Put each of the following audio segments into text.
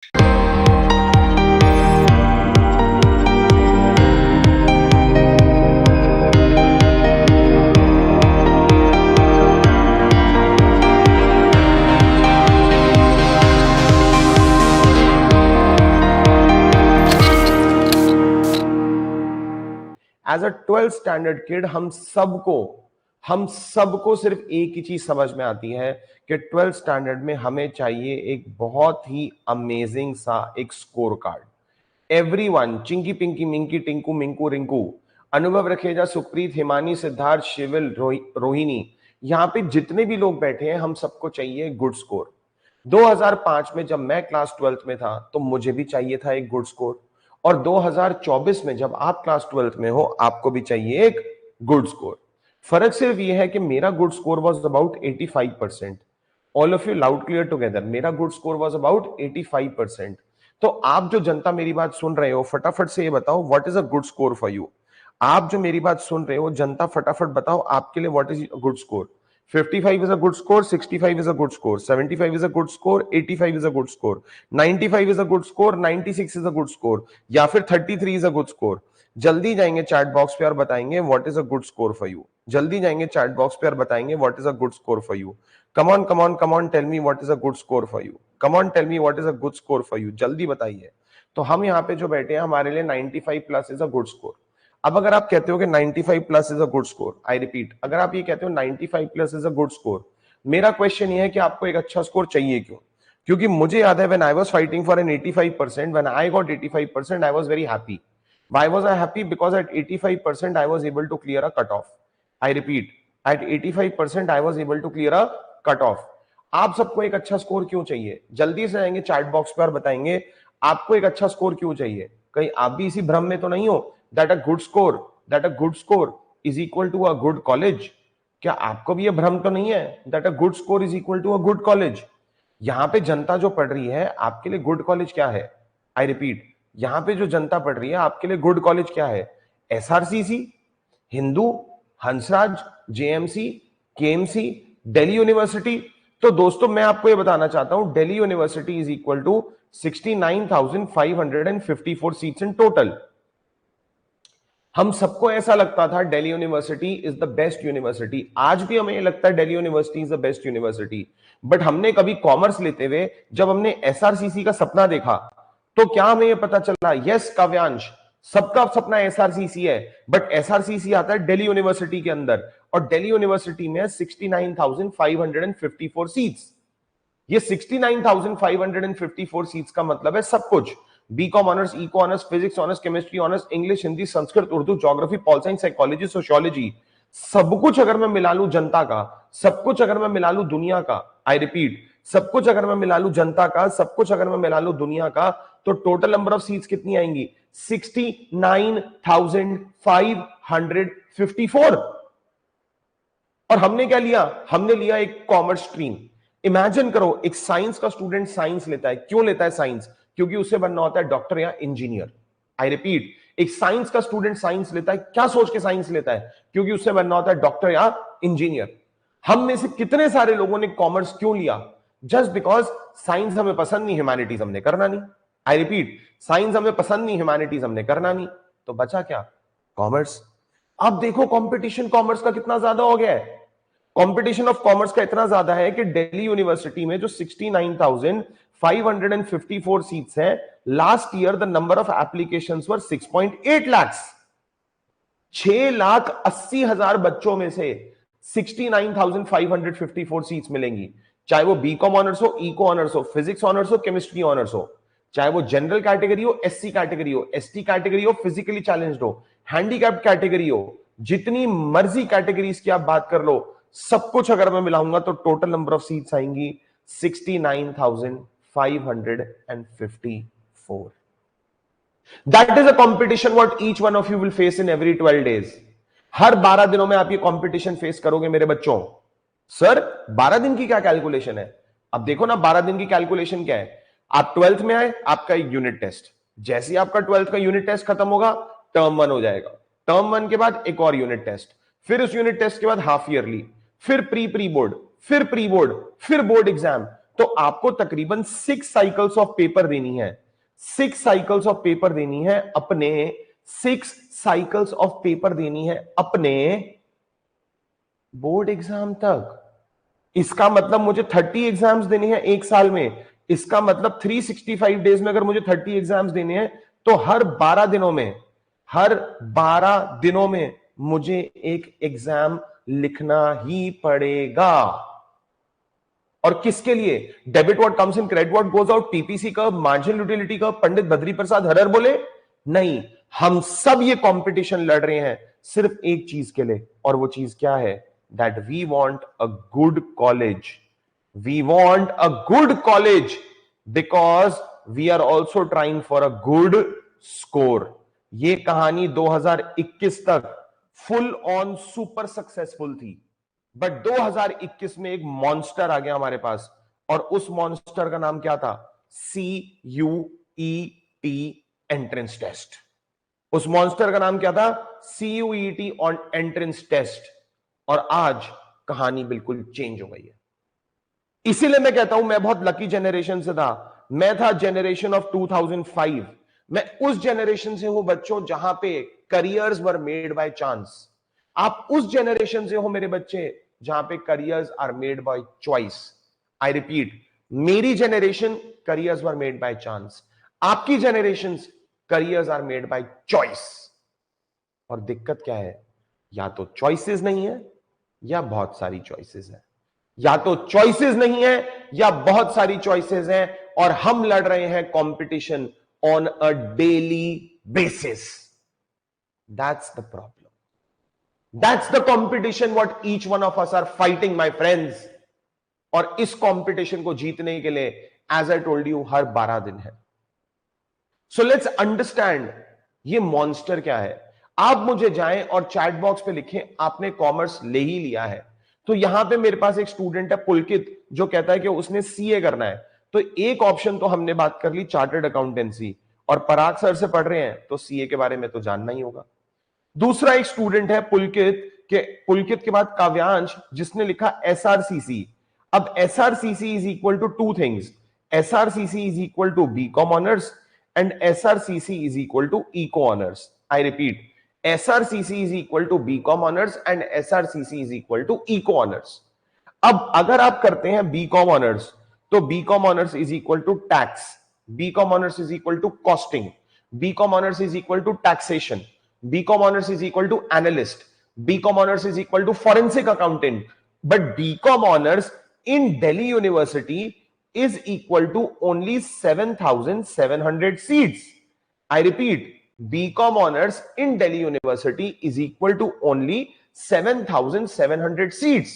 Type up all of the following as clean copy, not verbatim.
As a 12th standard kid हम सबको सिर्फ एक ही चीज समझ में आती है कि 12th स्टैंडर्ड में हमें चाहिए एक बहुत ही अमेजिंग सा एक score card. Everyone, Chinki Pinki Minki Tinku Minku Rinku, Anubhav Rakheja, Supreet, Himani, Siddharth, शिविल, Rohini, यहां पे जितने भी लोग बैठे हैं हम सबको चाहिए गुड स्कोर। 2005 में जब मैं क्लास 12th में था तो मुझे भी चाहिए था एक गुड स्कोर, और 2024 में जब आप क्लास 12th में हो आपको भी चाहिए एक गुड स्कोर। फर्क सिर्फ ये है कि मेरा good score was about 85%। All of you loud clear together, मेरा गुड स्कोर वाज अबाउट 85%। तो आप जो जनता मेरी बात सुन रहे हो, फटाफट से ये बताओ what is a good score for you. आप जो मेरी बात सुन रहे हो जनता, फटाफट बताओ आपके लिए what is a good score. 55 is a good score, 65 is a good score, 75 is a good score, 85 is a good score, 95 is a good score, 96 is a good score, या फिर 33 is a good score। जल्दी जाएंगे chat box पे और बताएंगे what is a good score for you. जल्दी जाएंगे chat box पे और बताएंगे what is a good score for you. Come on come on come on, tell me what is a good score for you. Come on, tell me what is a good score for you. जल्दी बताइए। तो हम यहाँ पे जो बैठे हैं हमारे लिए 95 plus is a good score. अब अगर आप कहते हो कि 95 plus is a good score, I repeat, अगर आप ये कहते हो 95 plus is a good score, मेरा क्वेश्चन ये है कि आपको एक अच्छा स्कोर चाहिए क्यों? क्योंकि मुझे याद है when I was fighting for an 85%, when I got 85%, I was very happy. Why was I happy? Because at 85% I was able to clear a cut off. I repeat, at 85% I was able to clear a cut off. आप सबको एक अच्छा score क्यों चाहिए? जल्दी से आएंगे chat box पर और बताएंगे आपको एक अच्छा स्कोर क्यों चाहिए। कहीं आप भी इसी भ्रम में तो नहीं हो that a good score is equal to a good college. क्या आपको भी ये भ्रम तो नहीं है that a good score is equal to a good college? यहां पे जनता जो पढ़ रही है आपके लिए गुड कॉलेज क्या है? आई रिपीट, यहां पे जो जनता पढ़ रही है आपके लिए गुड कॉलेज क्या है? SRCC, Hindu, Hansraj, JMC, KMC, Delhi university. तो दोस्तों मैं आपको ये बताना चाहता हूं Delhi university is equal to 69,554 seats in total. हम सबको ऐसा लगता था Delhi university is the best university. आज भी हमें लगता है Delhi university is the best university. But हमने कभी कॉमर्स लेते हुए जब हमने एसआरसीसी का सपना देखा तो क्या हमें यह पता चला? यस काव्यांश, सबका सपना एसआरसीसी है, बट एसआरसीसी आता है दिल्ली यूनिवर्सिटी के अंदर, और दिल्ली यूनिवर्सिटी में 69,554 सीट्स। ये 69,554 सीट्स का मतलब है सब कुछ। BCom honours, eco honours, physics honours, chemistry honours, English, Hindi, Sanskrit, Urdu, geography, pol science, psychology, sociology, सब कुछ अगर मैं मिला लूं जनता का, सब कुछ अगर मैं मिला लूं दुनिया का, आई रिपीट, सब कुछ अगर मैं मिला लूं जनता का, सब कुछ अगर मैं मिला लूं दुनिया का, तो टोटल नंबर ऑफ सीट्स कितनी आएंगी? 69,554। और हमने क्या लिया? हमने लिया एक कॉमर्स स्ट्रीम। इमेजिन करो, एक साइंस का स्टूडेंट साइंस लेता है। क्यों लेता है साइंस? क्योंकि उसे बनना होता है डॉक्टर या इंजीनियर। आई रिपीट, एक साइंस का स्टूडेंट साइंस लेता है, क्या सोच के साइंस लेता है? क्योंकि उसे बनना होता है डॉक्टर या इंजीनियर। हम में से कितने सारे लोगों ने कॉमर्स क्यों लिया? जस्ट बिकॉज साइंस हमें पसंद नहीं, ह्यूमैनिटीज हमने करना नहीं। आई रिपीट, साइंस हमें पसंद नहीं, ह्यूमैनिटीज हमने करना नहीं, तो बचा क्या? कॉमर्स। अब देखो कंपटीशन कॉमर्स का कितना ज्यादा हो गया है। कंपटीशन ऑफ कॉमर्स का इतना ज्यादा है कि दिल्ली यूनिवर्सिटी में जो 69,554 सीट्स हैं, last year the number of applications were 6.8 lakh. 6,80,000 बच्चों में से 69,554 सीट्स मिलेंगी। चाहे वो बीकॉम ऑनर्स हो, इको ऑनर्स हो, फिजिक्स ऑनर्स हो, केमिस्ट्री ऑनर्स हो, चाहे वो जनरल कैटेगरी हो, एससी कैटेगरी हो, एसटी कैटेगरी हो, फिजिकली चैलेंज्ड हो, हैंडीकैप्ड कैटेगरी हो, जितनी मर्जी कैटेगरीज की आप बात कर लो, सब कुछ अगर मैं मिलाऊंगा तो टोटल नंबर ऑफ सीट्स आएंगी 69,554। That is a competition what each one of you will face in every 12 days. हर 12 दिनों में आप ये कॉम्पिटिशन फेस करोगे मेरे बच्चों। सर 12 दिन की क्या कैलकुलेशन है? अब देखो ना, 12 दिन की कैलकुलेशन क्या है। आप 12th में आए, आपका एक यूनिट टेस्ट, जैसे ही आपका 12th का यूनिट टेस्ट खत्म होगा, टर्म 1 हो जाएगा। टर्म 1 के बाद एक और यूनिट टेस्ट, फिर उस यूनिट टेस्ट के बाद हाफ ईयरली, फिर प्री बोर्ड, फिर प्री बोर्ड, फिर बोर्ड एग्जाम। तो आपको तकरीबन 6 साइकिल्स ऑफ पेपर देनी है, 6 साइकिल्स ऑफ पेपर देनी है अपने 6 साइकिल्स ऑफ पेपर देनी है अपने बोर्ड एग्जाम तक। इसका मतलब मुझे 30 एग्जाम्स देने हैं एक साल में। इसका मतलब 365 डेज में अगर मुझे 30 एग्जाम्स देने हैं तो हर 12 दिनों में मुझे एक एग्जाम लिखना ही पड़ेगा। और किसके लिए? Debit what comes in, credit what goes out, TPC का, मार्जिनल यूटिलिटी का, पंडित बद्री प्रसाद हरर बोले नहीं। हम सब ये कंपटीशन लड़ रहे हैं सिर्फ एक चीज के लिए, और वो चीज क्या है? That we want a good college. We want a good college because we are also trying for a good score. ये कहानी 2021 तक फुल ऑन सुपर सक्सेसफुल थी, बट 2021 में एक मॉन्स्टर आ गया हमारे पास, और उस मॉन्स्टर का नाम क्या था? CUET entrance test. उस मॉन्स्टर का नाम क्या था? CUET on entrance test. और आज कहानी बिल्कुल चेंज हो गई है। इसीलिए मैं कहता हूं मैं बहुत लकी जनरेशन से था। मैं था जनरेशन ऑफ 2005। मैं उस जनरेशन से हूं बच्चों जहां पे careers were made by chance. आप उस जनरेशन से हो मेरे बच्चे जहां पे careers are made by choice. I repeat, मेरी generation careers were made by chance, आपकी generation careers are made by choice. और दिक्कत क्या है? या तो चॉइसेस नहीं है या बहुत सारी चॉइसेस है, या तो चॉइसेस नहीं है या बहुत सारी चॉइसेस हैं, और हम लड़ रहे हैं competition on a daily basis. That's the problem. That's the competition what each one of us are fighting, my friends. और इस कंपटीशन को जीतने के लिए, as I told you, हर 12 दिन है। So let's understand ये मॉन्स्टर क्या है। आप मुझे जाएं और चैट बॉक्स पे लिखें आपने कॉमर्स ले ही लिया है। तो यहां पे मेरे पास एक स्टूडेंट है पुलकित, जो कहता है कि उसने सीए करना है। तो एक ऑप्शन तो हमने बात कर ली चार्टर्ड अकाउंटेंसी, और पराग सर से पढ़ रहे हैं तो सीए के बारे में तो जानना ही होगा। दूसरा एक स्टूडेंट है पुलकित के बाद काव्यांश, जिसने लिखा एसआरसीसी। अब SRCC is equal to two things, SRCC is equal to BCom honours and SRCC is equal to eco honours. I repeat, SRCC is equal to BCom honours and SRCC is equal to eco honours. अब अगर आप करते हैं BCom honours तो BCom honours is equal to tax, BCom honours is equal to costing, BCom honours is equal to taxation, BCom honors is equal to analyst, BCom honors is equal to forensic accountant, but BCom honors in Delhi University is equal to only 7,700 seats. I repeat, BCom honors in Delhi University is equal to only 7,700 seats.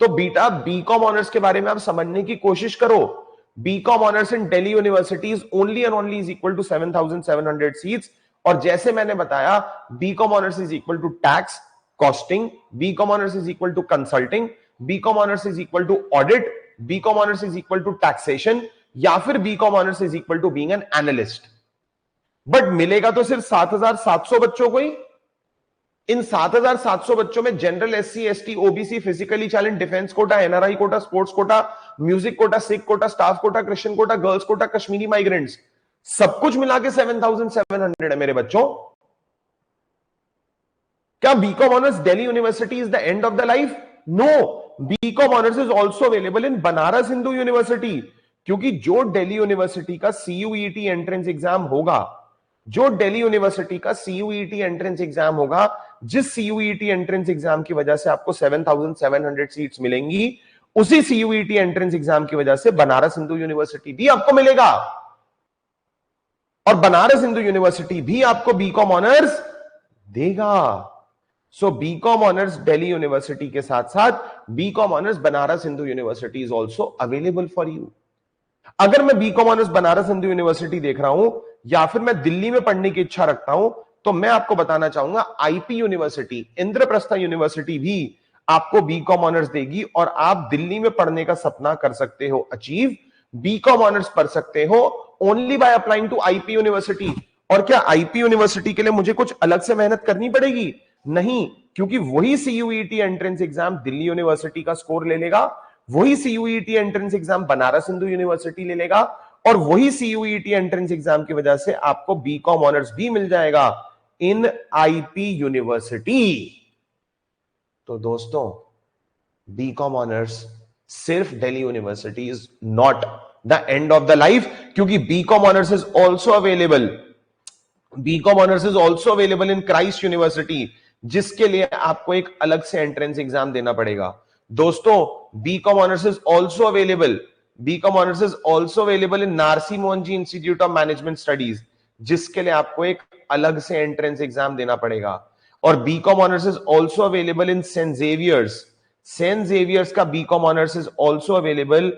तो बेटा BCom honors के बारे में आप समझने की कोशिश करो। BCom honors in Delhi University is only and only is equal to 7,700 seats. और जैसे मैंने बताया, BCom honours is equal to tax, costing, BCom honours is equal to consulting, BCom honours is equal to audit, BCom honours is equal to taxation, या फिर BCom honours is equal to being an analyst. But मिलेगा तो सिर्फ 7,700 बच्चों को ही। इन 7,700 बच्चों में general, SC, ST, OBC, physically challenge, defence quota, NRI quota, sports quota, music quota, Sikh quota, staff quota, Christian quota, girls quota, Kashmiri migrants, सब कुछ मिला के 7,700 है मेरे बच्चों। क्या BCom honours Delhi university is the end of the life? No, BCom honours is also available in Banaras Hindu university, क्योंकि जो दिल्ली यूनिवर्सिटी का CUET एंट्रेंस एग्जाम होगा, जो दिल्ली यूनिवर्सिटी का CUET एंट्रेंस एग्जाम होगा, जिस CUET एंट्रेंस एग्जाम की वजह से आपको 7,700 सीट्स मिलेंगी, उसी CUET एंट्रेंस एग्जाम की वजह से बनारस हिंदू यूनिवर्सिटी भी आपको मिलेगा, और बनारस हिंदू यूनिवर्सिटी भी आपको बीकॉम ऑनर्स देगा। So BCom honours Delhi university के साथ साथ BCom honours Banaras Hindu university is also available for you. अगर मैं BCom honours Banaras Hindu university देख रहा हूं, या फिर मैं दिल्ली में पढ़ने की इच्छा रखता हूं, तो मैं आपको बताना चाहूंगा आईपी यूनिवर्सिटी, इंद्रप्रस्थ यूनिवर्सिटी भी आपको बीकॉम ऑनर्स देगी, और आप दिल्ली में पढ़ने का सपना कर सकते हो अचीव, बीकॉम ऑनर्स पढ़ सकते हो only by applying to IP university. और क्या आईपी यूनिवर्सिटी के लिए मुझे कुछ अलग से मेहनत करनी पड़ेगी? नहीं, क्योंकि वही CUET entrance exam Delhi university का स्कोर ले लेगा, वही CUET entrance exam Banaras Hindu university ले लेगा और वही सीयूईटी एंट्रेंस एग्जाम की वजह से आपको बीकॉम ऑनर्स भी मिल जाएगा इन आईपी यूनिवर्सिटी। तो दोस्तों, बीकॉम ऑनर्स सिर्फ Delhi university is not the end of the life, क्योंकि BCom honours is also available, BCom honours is also available in Christ university, जिसके लिए आपको एक अलग से एंट्रेंस एग्जाम देना पड़ेगा। दोस्तों, BCom honours is also available, BCom honours is also available in Narsee Monjee institute of management studies, जिसके लिए आपको एक अलग से एंट्रेंस एग्जाम देना पड़ेगा। और BCom honours is also available in Saint Xavier's, Saint Xavier's का BCom honours is also available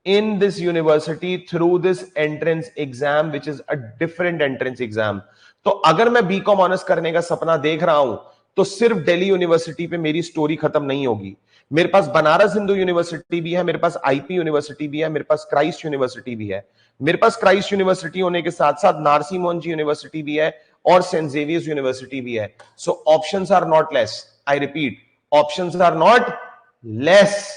in this university through this entrance exam, which is a different entrance exam. तो अगर मैं बीकॉम ऑनर्स करने का सपना देख रहा हूं तो सिर्फ दिल्ली यूनिवर्सिटी पे मेरी स्टोरी खत्म नहीं होगी। मेरे पास बनारस हिंदू यूनिवर्सिटी भी है, मेरे पास आईपी यूनिवर्सिटी भी है, मेरे पास क्राइस्ट यूनिवर्सिटी भी है। मेरे पास क्राइस्ट यूनिवर्सिटी होने के साथ साथ नारसी मोहन जी यूनिवर्सिटी भी है और सेंट जेवियर्स यूनिवर्सिटी भी है। So options are not less, I repeat, options are not less,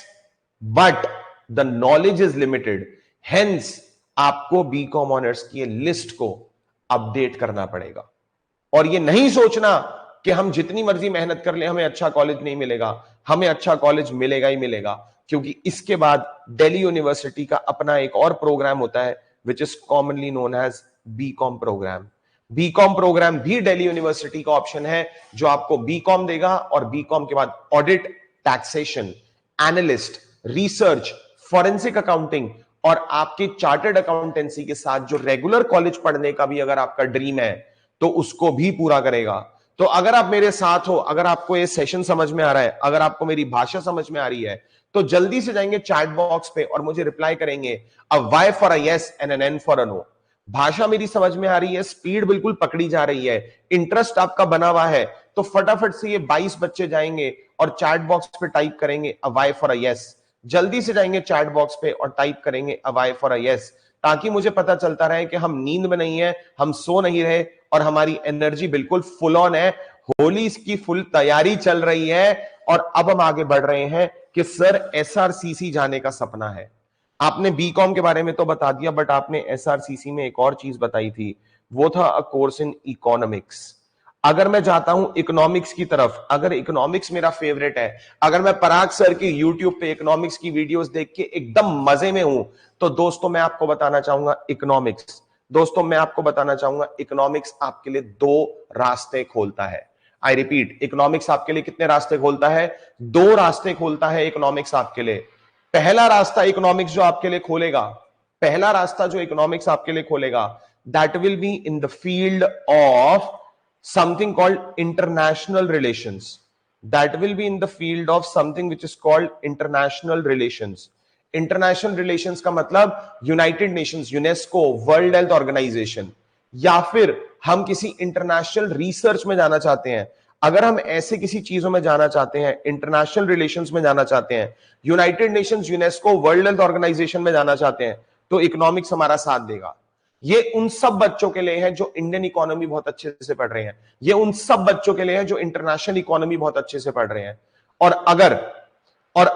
but the knowledge is limited. Hence आपको बीकॉम ऑनर्स की लिस्ट को अपडेट करना पड़ेगा और ये नहीं सोचना कि हम जितनी मर्जी मेहनत कर ले हमें अच्छा कॉलेज नहीं मिलेगा। हमें अच्छा कॉलेज मिलेगा ही मिलेगा, क्योंकि इसके बाद दिल्ली यूनिवर्सिटी का अपना एक और प्रोग्राम होता है which is commonly known as BCom programme. BCom programme भी दिल्ली यूनिवर्सिटी का ऑप्शन है जो आपको बीकॉम देगा और बीकॉम के बाद audit, taxation, analyst, research, forensic accounting और आपके चार्टर्ड अकाउंटेंसी के साथ जो रेगुलर कॉलेज पढ़ने का भी अगर आपका ड्रीम है तो उसको भी पूरा करेगा। तो अगर आप मेरे साथ हो, अगर आपको ये सेशन समझ में आ रहा है, अगर आपको मेरी भाषा समझ में आ रही है, तो जल्दी से जाएंगे चैट बॉक्स पे और मुझे रिप्लाई करेंगे a Y for a yes and N N for a no. भाषा मेरी समझ में आ रही है, स्पीड बिल्कुल पकड़ी जा रही है, इंटरेस्ट आपका बना हुआ है, तो फटाफट से ये 22 बच्चे जाएंगे और चैट बॉक्स पे टाइप करेंगे a Y for a yes. जल्दी से जाएंगे चैट बॉक्स पे और टाइप करेंगे a Y for a yes, ताकि मुझे पता चलता रहे कि हम नींद में नहीं है, हम सो नहीं रहे और हमारी एनर्जी बिल्कुल फुल ऑन है। होली की फुल तैयारी चल रही है और अब हम आगे बढ़ रहे हैं कि सर एसआरसीसी जाने का सपना है। आपने बीकॉम के बारे में तो बता दिया, बट आपने एसआरसीसी में एक और चीज बताई थी, वो था अ कोर्स इन इकोनॉमिक्स। अगर मैं जाता हूं इकोनॉमिक्स की तरफ, अगर इकोनॉमिक्स मेरा फेवरेट है, अगर मैं पराग सर की यूट्यूब पे इकोनॉमिक्स की वीडियोस देख के एकदम मजे में हूं, तो दोस्तों मैं आपको बताना चाहूंगा इकोनॉमिक्स, दोस्तों मैं आपको बताना चाहूंगा इकोनॉमिक्स आपके लिए दो रास्ते खोलता है। आई रिपीट, इकोनॉमिक्स आपके लिए कितने रास्ते खोलता है? दो रास्ते खोलता है इकोनॉमिक्स आपके लिए। पहला रास्ता इकोनॉमिक्स जो आपके लिए खोलेगा, पहला रास्ता जो इकोनॉमिक्स आपके लिए खोलेगा, that will be in the field of something called international relations. That will be in the field of something which is called international relations. International relations का मतलब United Nations, UNESCO, World Health Organization, या फिर हम किसी international research में जाना चाहते हैं। अगर हम ऐसे किसी चीजों में जाना चाहते हैं, इंटरनेशनल रिलेशंस में जाना चाहते हैं, United Nations, UNESCO, World Health Organization में जाना चाहते हैं, तो इकोनॉमिक्स हमारा साथ देगा। ये उन सब बच्चों के लिए है जो इंडियन इकोनॉमी बहुत अच्छे से पढ़ रहे हैं, ये उन सब बच्चों के लिए है जो इंटरनेशनल इकोनॉमी बहुत अच्छे से पढ़ रहे हैं। और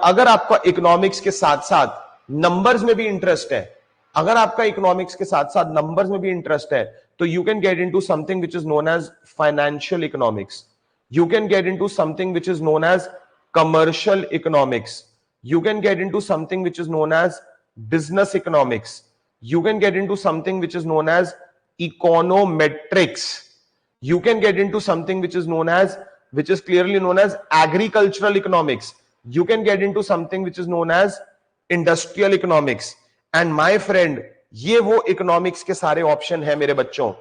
अगर आपका इकोनॉमिक्स के साथ साथ नंबर्स में भी इंटरेस्ट है, अगर आपका इकोनॉमिक्स के साथ साथ नंबर्स में भी इंटरेस्ट है, तो you can get into something which is known as financial economics, you can get into something which is known as commercial economics, you can get into something which is known as business economics, you can get into something which is known as econometrics, you can get into something which is known as, which is clearly known as agricultural economics, you can get into something which is known as industrial economics, and my friend, ये वो economics के सारे option है मेरे बच्चों,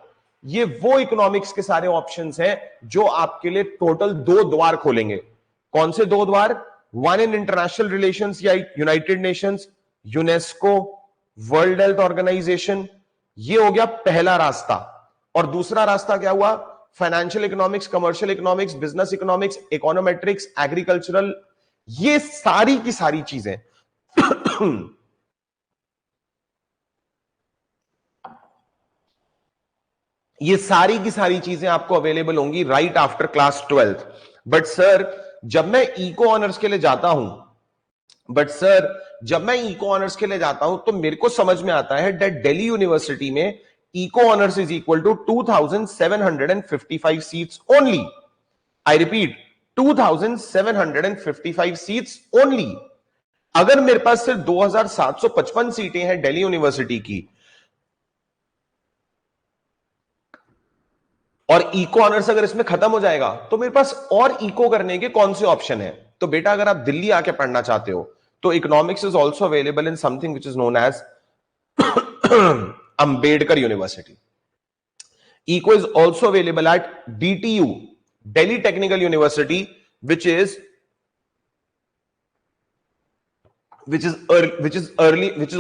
ये वो economics के सारे ऑप्शंस हैं जो आपके लिए टोटल दो द्वार खोलेंगे। कौन से दो द्वार? वन इन इंटरनेशनल रिलेशंस या United Nations, UNESCO, World Health Organization, ये हो गया पहला रास्ता। और दूसरा रास्ता क्या हुआ? Financial economics, commercial economics, business economics, econometrics, agricultural, ये सारी की सारी चीजें ये सारी की सारी चीजें आपको अवेलेबल होंगी right after class 12th। But sir, जब मैं इको ऑनर्स के लिए जाता हूं बट सर जब मैं इको ऑनर्स के लिए जाता हूं तो मेरे को समझ में आता है दैट दिल्ली यूनिवर्सिटी में eco honours is equal to 2755 seats only. I repeat 2755 seats only. अगर मेरे पास सिर्फ 2755 सीटें हैं दिल्ली यूनिवर्सिटी की और इको ऑनर्स अगर इसमें खत्म हो जाएगा तो मेरे पास और इको करने के कौन से ऑप्शन है? तो बेटा अगर आप दिल्ली आके पढ़ना चाहते हो तो economics is also available in something which is known as Ambedkar university. Eco is also available at DTU, Delhi Technical University, which is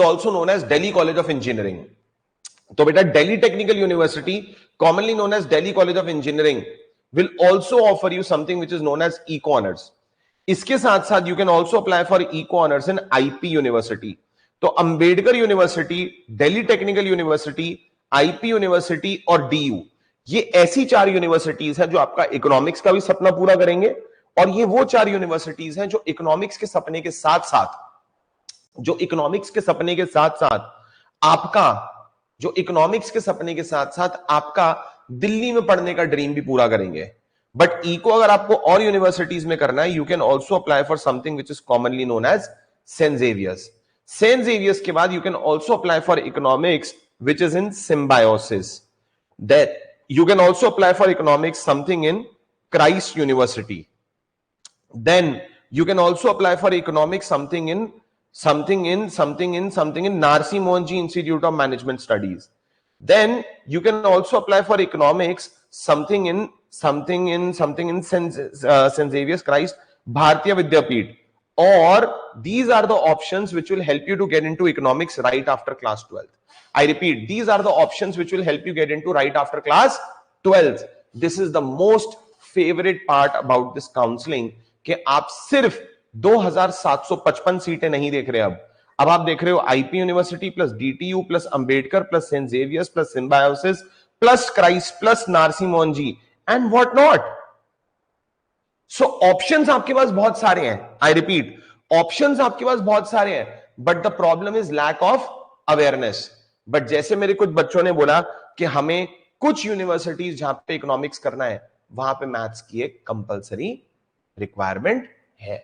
also known as Delhi College of Engineering. तो बेटा Delhi Technical University, commonly known as Delhi College of Engineering, will also offer you something which is known as Eco Honors. इसके साथ साथ you can also apply for Eco Honors in IP University. तो Ambedkar university, Delhi technical university, IP university और DU, ये ऐसी 4 universities हैं जो आपका इकोनॉमिक्स का भी सपना पूरा करेंगे और ये वो 4 यूनिवर्सिटीज हैं जो इकोनॉमिक्स के सपने के साथ साथ आपका दिल्ली में पढ़ने का ड्रीम भी पूरा करेंगे। बट इको अगर आपको और यूनिवर्सिटीज में करना है, you can also apply for something which is commonly known as Saint Xavier's. Saint Xavier's के बाद you can also apply for economics which is in Symbiosis. That you can also apply for economics something in Christ University. Then you can also apply for economics something in Narsi Mohanji Institute of Management Studies. Then you can also apply for economics something in St. Xavier's Christ Bharatiya Vidyapeeth. Or these are the options which will help you to get into economics right after class 12th. I repeat, these are the options which will help you get into right after class 12th. This is the most favorite part about this counseling कि आप सिर्फ 2755 सीटें नहीं देख रहे अब आप देख रहे हो IP university plus DTU plus Ambedkar plus Saint Xavier's plus Symbiosis plus Christ plus Narsee Monjee and what not. So options आपके पास बहुत सारे हैं। आई रिपीट, ऑप्शंस आपके पास बहुत सारे हैं, but the problem is lack of awareness. But जैसे मेरे कुछ बच्चों ने बोला कि हमें कुछ यूनिवर्सिटीज जहां पे इकोनॉमिक्स करना है वहां पे मैथ्स की एक कंपलसरी रिक्वायरमेंट है।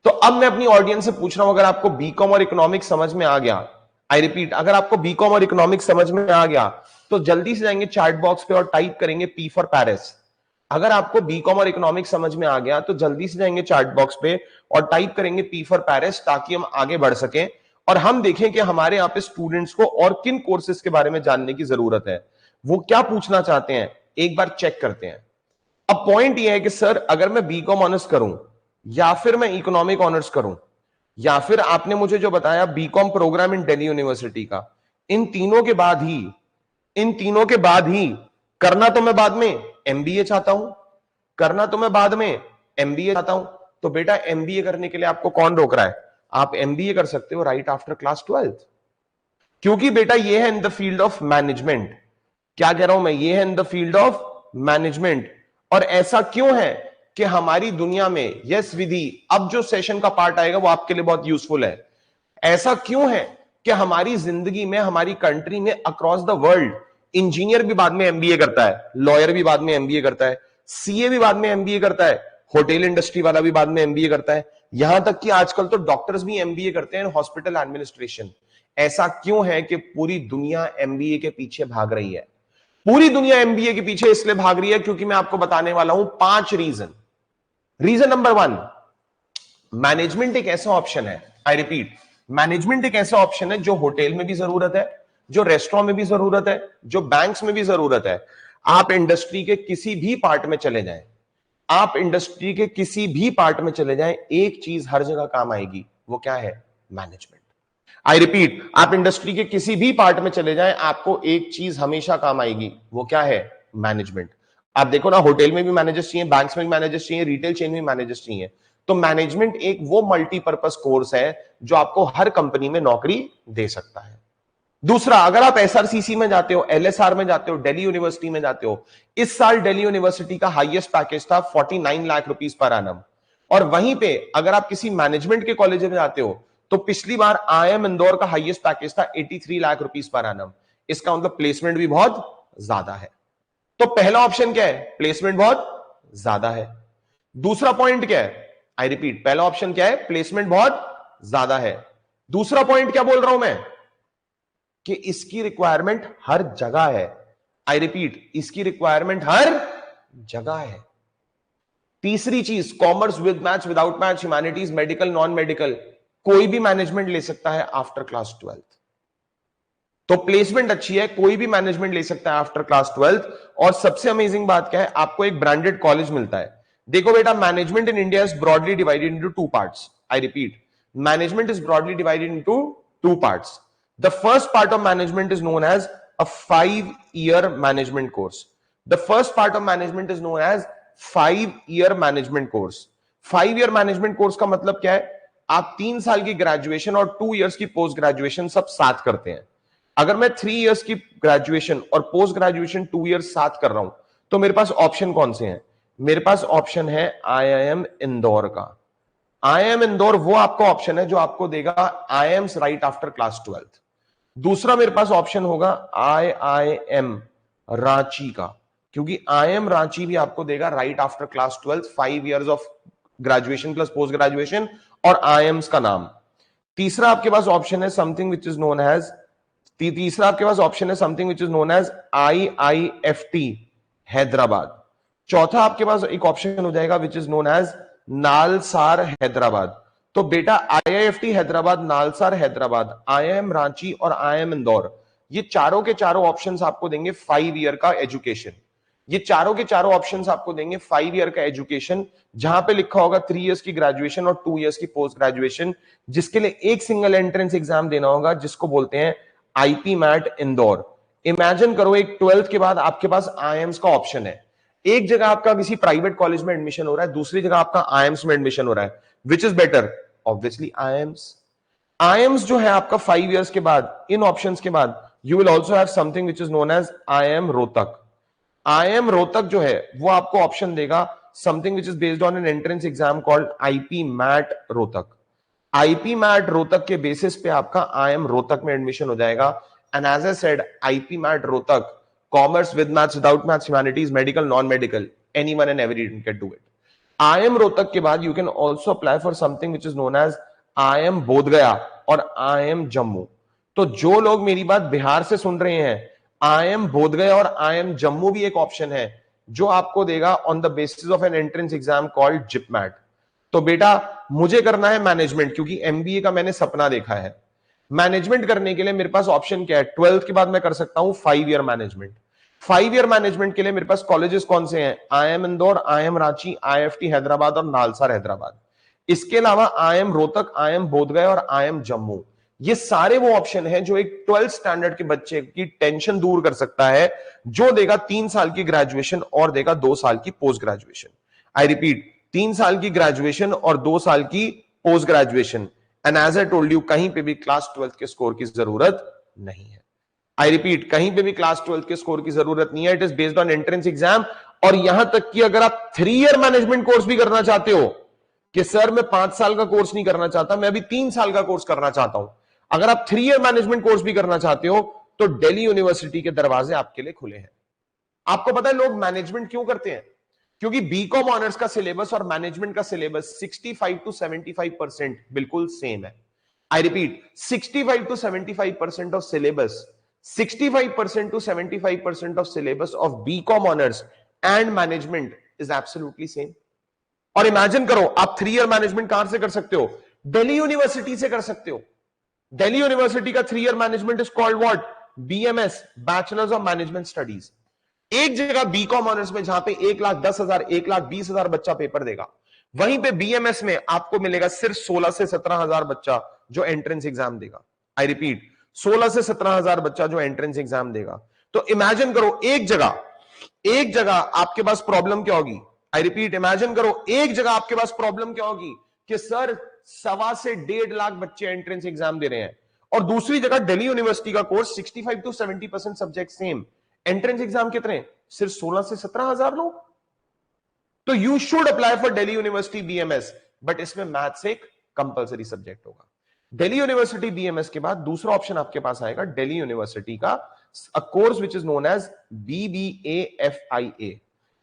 तो अब मैं अपनी ऑडियंस से पूछ रहा हूं, अगर आपको बीकॉम और इकोनॉमिक्स समझ में आ गया, आई रिपीट, अगर आपको बीकॉम और इकोनॉमिक्स समझ में आ गया तो जल्दी से जाएंगे चैट बॉक्स पे और टाइप करेंगे P फॉर पेरिस। अगर आपको बीकॉम और इकोनॉमिक्स समझ में आ गया तो जल्दी से जाएंगे चैट बॉक्स पे और टाइप करेंगे P फॉर पेरिस, ताकि हम आगे बढ़ सकें और हम देखें कि हमारे यहाँ पे स्टूडेंट्स को और किन कोर्सेज के बारे में जानने की जरूरत है, वो क्या पूछना चाहते हैं, एक बार चेक करते हैं। अब पॉइंट ये है कि सर अगर मैं बीकॉम ऑनर्स करूं या फिर मैं इकोनॉमिक ऑनर्स करूं या फिर आपने मुझे जो बताया बीकॉम प्रोग्राम इन दिल्ली यूनिवर्सिटी का, इन तीनों के बाद ही करना तो मैं बाद में MBA चाहता हूं, तो बेटा MBA करने के लिए आपको कौन रोक रहा है? आप MBA कर सकते हो राइट आफ्टर क्लास 12th, क्योंकि बेटा ये है in the field of management. क्या कह रहा हूं मैं? ये है in the field of management. और ऐसा क्यों है कि हमारी दुनिया में, यस विधि, अब जो सेशन का पार्ट आएगा वो आपके लिए बहुत यूजफुल है। ऐसा क्यों है कि हमारी जिंदगी में, हमारी कंट्री में, अक्रॉस द वर्ल्ड, इंजीनियर भी बाद में MBA करता है, लॉयर भी बाद में MBA करता है, CA भी बाद में MBA करता है, होटल इंडस्ट्री वाला भी बाद में MBA करता है, यहां तक कि आजकल तो डॉक्टर्स भी MBA करते हैं, हॉस्पिटल एडमिनिस्ट्रेशन। ऐसा क्यों है कि पूरी दुनिया MBA के पीछे भाग रही है? पूरी दुनिया MBA के पीछे इसलिए भाग रही है क्योंकि मैं आपको बताने वाला हूं 5 रीजन। रीजन नंबर 1, मैनेजमेंट एक ऐसा ऑप्शन है, आई रिपीट, मैनेजमेंट एक ऐसा ऑप्शन है जो होटल में भी जरूरत है, जो रेस्टोरेंट में भी जरूरत है, जो बैंक्स में भी जरूरत है। आप इंडस्ट्री के किसी भी पार्ट में चले जाएं, एक चीज हर जगह काम आएगी, वो क्या है? मैनेजमेंट। आई रिपीट, आप इंडस्ट्री के किसी भी पार्ट में चले जाएं, आपको एक चीज हमेशा काम आएगी, वो क्या है? मैनेजमेंट। आप देखो ना, होटल में भी मैनेजर्स चाहिए, बैंक्स में भी मैनेजर्स चाहिए, रिटेल चेन में भी मैनेजर्स चाहिए। तो मैनेजमेंट एक वो मल्टीपर्पज कोर्स है जो आपको हर कंपनी में नौकरी दे सकता है। दूसरा, अगर आप SRCC में जाते हो, LSR में जाते हो, दिल्ली यूनिवर्सिटी में जाते हो, इस साल दिल्ली यूनिवर्सिटी का हाईएस्ट पैकेज था 49 लाख रुपीस पर एनम, और वहीं पे अगर आप किसी मैनेजमेंट के कॉलेज में जाते हो तो पिछली बार IIM इंदौर का हाईएस्ट पैकेज था 83 लाख रुपीस पर एनम। इसका मतलब प्लेसमेंट भी बहुत ज्यादा है। तो पहला ऑप्शन क्या है, प्लेसमेंट बहुत ज्यादा है। दूसरा पॉइंट क्या है, आई रिपीट, पहला ऑप्शन क्या है, प्लेसमेंट बहुत ज्यादा है। दूसरा पॉइंट क्या बोल रहा हूं मैं, कि इसकी रिक्वायरमेंट हर जगह है। आई रिपीट, इसकी रिक्वायरमेंट हर जगह है। तीसरी चीज, commerce with maths, without maths, humanities, medical, non medical, कोई भी मैनेजमेंट ले सकता है आफ्टर क्लास 12। तो प्लेसमेंट अच्छी है, कोई भी मैनेजमेंट ले सकता है आफ्टर क्लास 12। और सबसे अमेजिंग बात क्या है, आपको एक ब्रांडेड कॉलेज मिलता है। देखो बेटा, management in India is broadly divided into two parts. I repeat, management is broadly divided into two parts. The first part of management is known as a 5-year management course. The first part of management is known as 5-year management course. 5-year management course का मतलब क्या है, आप 3 साल की graduation और 2 years की post graduation सब साथ करते हैं। अगर मैं 3 इयर्स की ग्रेजुएशन और पोस्ट ग्रेजुएशन 2 इयर्स साथ कर रहा हूं तो मेरे पास ऑप्शन कौन से हैं? मेरे पास ऑप्शन है IIM इंदौर का। IIM इंदौर वो आपका ऑप्शन है जो आपको देगा IIMs राइट आफ्टर क्लास 12। दूसरा मेरे पास ऑप्शन होगा IIM रांची का, क्योंकि IIM रांची भी आपको देगा right after class 12 5 years of graduation plus post graduation और IIMs का नाम। तीसरा आपके पास ऑप्शन है something which is known as IIFT Hyderabad. चौथा आपके पास एक ऑप्शन हो जाएगा which is known as NALSAR Hyderabad. तो बेटा IIFT हैदराबाद, नालसार हैदराबाद, IIM रांची और IIM इंदौर, ये चारों के चारों ऑप्शंस आपको देंगे 5 ईयर का एजुकेशन। ये चारों के चारों ऑप्शंस आपको देंगे 5 ईयर का एजुकेशन, जहां पे लिखा होगा 3 इयर्स की ग्रेजुएशन और 2 इयर्स की पोस्ट ग्रेजुएशन, जिसके लिए एक सिंगल एंट्रेंस एग्जाम देना होगा जिसको बोलते हैं IP मैट इंदौर। इमेजिन करो, एक 12th के बाद आपके पास IIMs का ऑप्शन है। एक जगह आपका किसी प्राइवेट कॉलेज में एडमिशन हो रहा है, दूसरी जगह आपका IIMs में एडमिशन हो रहा है। Which is better? Obviously IIMs। IIMs जो है आपका 5 इयर्स के बाद, इन ऑप्शंस के बाद you will also have something which is known as IIM Rohtak. IIM Rohtak जो है वो आपको ऑप्शन देगा something which is based on an entrance exam called IP MAT Rohtak. IP MAT Rohtak के बेसिस पे आपका IIM रोहतक में एडमिशन हो जाएगा। And as I said, IP MAT Rohtak, commerce with maths, without maths, humanities, medical, non medical, anyone and everyone can do it. IIM Rohtak के बाद you can also apply for something which is known as IIM Bodhgaya और IIM Jammu. तो जो लोग मेरी बात बिहार से सुन रहे हैं, IIM बोधगया और IIM जम्मू भी एक ऑप्शन है जो आपको देगा on the basis of an entrance exam called JIPMAT. तो बेटा मुझे करना है मैनेजमेंट, क्योंकि MBA का मैंने सपना देखा है। मैनेजमेंट करने के लिए मेरे पास ऑप्शन क्या है? 12th के बाद मैं कर सकता हूं 5 ईयर मैनेजमेंट। 5 ईयर मैनेजमेंट के लिए मेरे पास कॉलेजेस कौन से हैं? IIM Indore, IIM Ranchi, IIFT Hyderabad और नालसार हैदराबाद। इसके अलावा IIM रोहतक, IIM बोधगया और IIM जम्मू, ये सारे वो ऑप्शन हैं जो एक 12th स्टैंडर्ड के बच्चे की टेंशन दूर कर सकता है, जो देगा 3 साल की ग्रेजुएशन और देगा 2 साल की पोस्ट ग्रेजुएशन। आई रिपीट, 3 साल की ग्रेजुएशन और 2 साल की post graduation. And as I told you, कहीं पे भी क्लास 12th के स्कोर की जरूरत नहीं है। आई रिपीट, कहीं पे भी क्लास 12th के स्कोर की जरूरत नहीं है। It is based on entrance exam. और यहां तक कि अगर आप 3 ईयर मैनेजमेंट कोर्स भी करना चाहते हो, कि सर मैं 5 साल का कोर्स नहीं करना चाहता, मैं अभी 3 साल का कोर्स करना चाहता हूं, अगर आप 3 ईयर मैनेजमेंट कोर्स भी करना चाहते हो तो दिल्ली यूनिवर्सिटी के दरवाजे आपके लिए खुले हैं। आपको पता है लोग मैनेजमेंट क्यों करते हैं? क्योंकि बीकॉम ऑनर्स का सिलेबस और मैनेजमेंट का सिलेबस 65 to 75% बिल्कुल सेम है। I repeat, 65 to 75% of syllabus, 65% to 75% of syllabus of BCom honors and management is absolutely same। और इमेजिन करो, आप 3 ईयर मैनेजमेंट कहां से कर सकते हो? दिल्ली यूनिवर्सिटी से कर सकते हो। दिल्ली यूनिवर्सिटी का 3 year management is called what? BMS, bachelors of management studies. एक जगह बीकॉम ऑनर्स में जहां पे 1,10,000 1,20,000 बच्चा पेपर देगा, वहीं पे BMS में आपको मिलेगा सिर्फ 16 से 17,000 बच्चा जो एंट्रेंस एग्जाम देगा। आई रिपीट, 16 से 17,000 बच्चा जो एंट्रेंस एग्जाम देगा। तो इमेजिन करो, एक जगह आपके पास प्रॉब्लम क्या होगी? आई रिपीट, इमेजिन करो एक जगह आपके पास प्रॉब्लम क्या होगी कि सर 1.25 से 1.5 लाख बच्चे एंट्रेंस एग्जाम दे रहे हैं, और दूसरी जगह दिल्ली यूनिवर्सिटी का course 65 to 70% subject same, entrance exam कितने? सिर्फ 16 से 17,000 लोग। तो you should apply for Delhi university BMS। But इसमें मैथ्स एक कंपलसरी सब्जेक्ट होगा। दिल्ली यूनिवर्सिटी बीएमएस के बाद दूसरा ऑप्शन आपके पास आएगा दिल्ली यूनिवर्सिटी का course which is known as BBAFIA।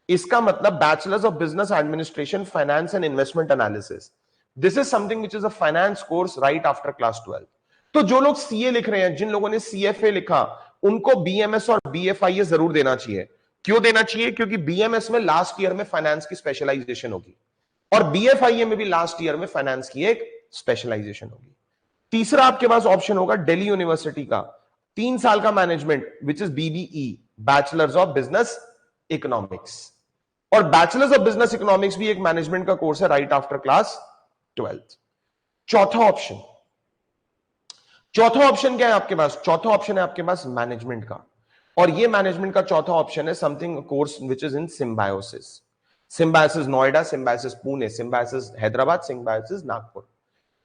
इसका मतलब bachelor's of business administration finance and investment analysis. This is something which is a finance course right after class 12। तो जो लोग सीए लिख रहे हैं, जिन लोगों ने CFA लिखा, उनको BMS और BFIA जरूर देना चाहिए। क्यों देना चाहिए? क्योंकि BMS में लास्ट ईयर में फाइनेंस की स्पेशलाइजेशन होगी और BFIA में भी लास्ट ईयर में फाइनेंस की एक स्पेशलाइजेशन होगी। तीसरा आपके पास ऑप्शन होगा दिल्ली यूनिवर्सिटी का 3 साल का management which is BBE, bachelors of business economics. और बैचलर्स ऑफ बिजनेस इकोनॉमिक्स भी एक मैनेजमेंट का कोर्स है राइट आफ्टर क्लास 12। चौथा ऑप्शन क्या है आपके पास? चौथा ऑप्शन है आपके पास मैनेजमेंट का, और ये मैनेजमेंट का चौथा ऑप्शन है something course which is in Symbiosis. Symbiosis Noida, Symbiosis Pune, Symbiosis Hyderabad, Symbiosis Nagpur.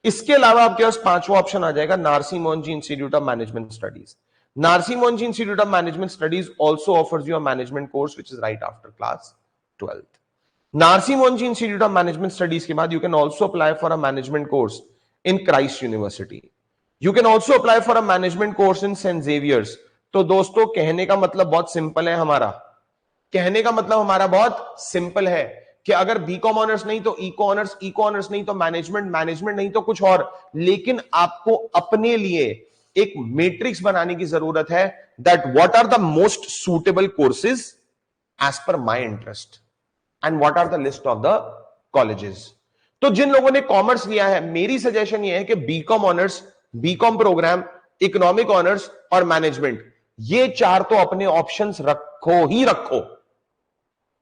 इसके अलावा आपके पास पांचवा ऑप्शन आ जाएगा Narsee Monjee institute of management studies. Narsee Monjee institute of management studies also offers you a management course which is right after class 12। Narsee Monjee institute of management studies के बाद you can also apply for a management course in Christ university. You can also apply for a management course in Saint Xavier's. तो दोस्तों कहने का मतलब बहुत simple है हमारा, कहने का मतलब हमारा बहुत सिंपल है कि अगर बीकॉम ऑनर्स नहीं तो इको ऑनर्स, इको ऑनर्स नहीं तो मैनेजमेंट, मैनेजमेंट नहीं तो कुछ और, लेकिन आपको अपने लिए एक मैट्रिक्स बनाने की जरूरत है that what are the most suitable courses as per my interest and what are the list of the colleges. तो जिन लोगों ने कॉमर्स लिया है, मेरी सजेशन यह है कि BCom honours, BCom programme, economic honours और मैनेजमेंट, ये चार तो अपने ऑप्शंस रखो ही रखो।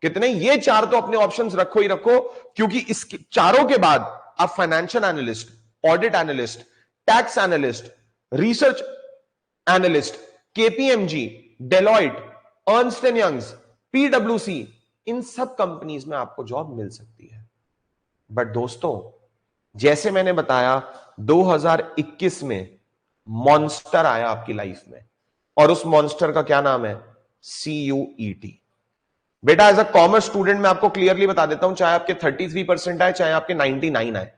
कितने? ये चार तो अपने ऑप्शंस रखो ही रखो, क्योंकि इसके चारों के बाद आप financial analyst, audit analyst, tax analyst, research analyst, KPMG, Deloitte, Ernst and Young's, PwC, इन सब कंपनीज में आपको जॉब मिल सकती है। बट दोस्तों जैसे मैंने बताया 2021 में मॉन्स्टर आया आपकी लाइफ में, और उस मॉन्स्टर का क्या नाम है? CUET। बेटा एज अ कॉमर्स स्टूडेंट मैं आपको क्लियरली बता देता हूं, चाहे आपके 33% आए, चाहे आपके 99 आए,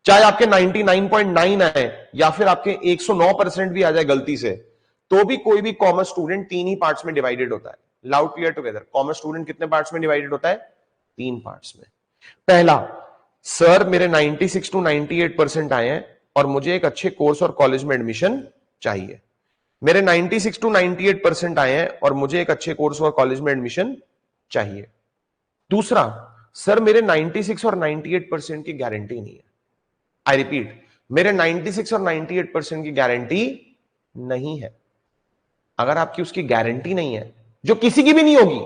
चाहे आपके 99.9 आए, या फिर आपके 109% भी आ जाए गलती से, तो भी कोई भी कॉमर्स स्टूडेंट 3 ही पार्ट्स में डिवाइडेड होता है। Loud clear together, commerce student कितने पार्ट्स में डिवाइडेड होता है? 3 पार्ट्स में। पहला, सर मेरे 96 to 98% आए हैं और मुझे एक अच्छे कोर्स और कॉलेज में एडमिशन चाहिए। मेरे 96 to 98% आए हैं और मुझे एक अच्छे कोर्स और कॉलेज में एडमिशन चाहिए। दूसरा, सर मेरे 96 और 98% की गारंटी नहीं है। आई रिपीट, मेरे 96 और 98% की गारंटी नहीं है। अगर आपकी उसकी गारंटी नहीं है, जो किसी की भी नहीं होगी,